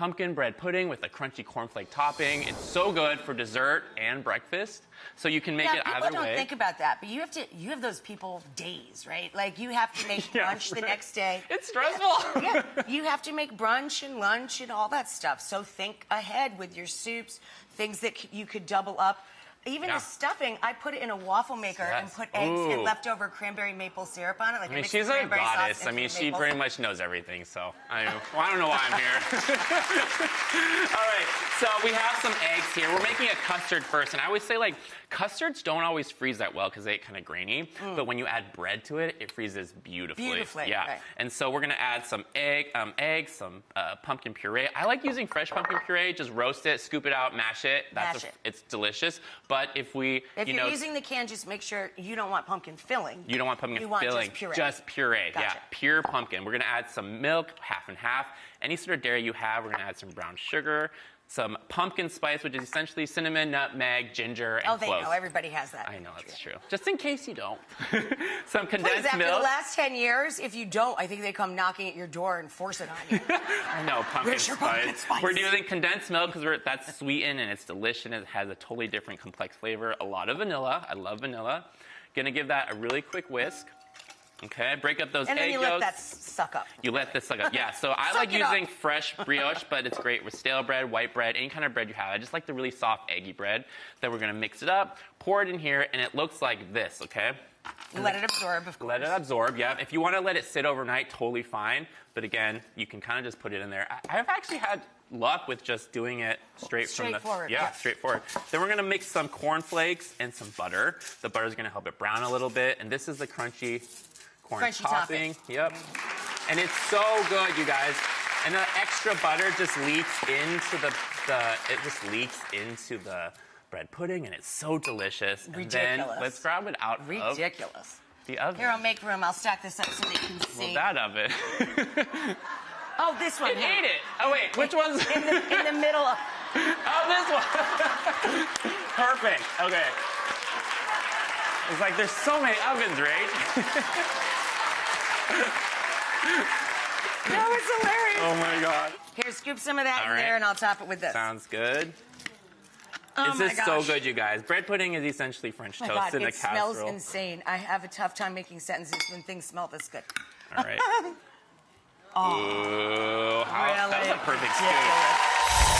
pumpkin bread pudding with a crunchy cornflake topping. It's so good for dessert and breakfast. So you can make it either way. People don't think about that, but you have those people days, right? Like you have to make brunch the next day. It's stressful. Yeah, you have to make brunch and lunch and all that stuff. So think ahead with your soups, things that you could double up. Even the stuffing, I put it in a waffle maker and put eggs and leftover cranberry maple syrup on it. Like I mean, she's a goddess. I mean, she pretty much knows everything, so I don't know why I'm here. All right, so we have some eggs here. We're making a custard first, and I always say, like, custards don't always freeze that well because they get kind of grainy, but when you add bread to it, it freezes beautifully. Yeah, right. And so we're gonna add some eggs, some pumpkin puree. I like using fresh pumpkin puree. Just roast it, scoop it out, mash it. It's delicious. But if you're using the can, just make sure you don't want pumpkin filling. You don't want pumpkin filling. Just puree. Gotcha. Yeah, pure pumpkin. We're gonna add some milk, half and half. Any sort of dairy you have, we're gonna add some brown sugar, some pumpkin spice, which is essentially cinnamon, nutmeg, ginger, and cloves. Oh, they know. Everybody has that. I know, that's true. Just in case you don't. Some condensed after milk. the last 10 years, if you don't, I think they come knocking at your door and force it on you. I know, pumpkin spice. We're using condensed milk because that's sweetened and it's delicious. It has a totally different complex flavor. A lot of vanilla. I love vanilla. Gonna give that a really quick whisk. Okay, break up those egg yolks. And then you let that suck up. You let this suck up, yeah. So I like using fresh brioche, but it's great with stale bread, white bread, any kind of bread you have. I just like the really soft, eggy bread. Then we're gonna mix it up, pour it in here, and it looks like this, okay? Let it absorb, of course. Let it absorb, yeah. If you wanna let it sit overnight, totally fine. But again, you can kind of just put it in there. I've actually had luck with just doing it straightforward. Straightforward. Then we're gonna mix some cornflakes and some butter. The butter's gonna help it brown a little bit, and this is the crunchy corn topping. Yep. And it's so good, you guys. And the extra butter just leaks into the bread pudding, and it's so delicious. Ridiculous. And then let's grab it out of the oven. Here, I'll make room. I'll stack this up so they can see. Well, that oven. Oh, this one. It ate it. Oh, wait. Which one's? In the middle of... Oh, this one. Perfect. Okay. It's like there's so many ovens, right? That was hilarious. Oh, my God. Here, scoop some of that in there, and I'll top it with this. Sounds good. Oh, this is so good, you guys. Bread pudding is essentially French toast in a casserole. It smells insane. I have a tough time making sentences when things smell this good. All right. Ooh, that was a perfect scoop.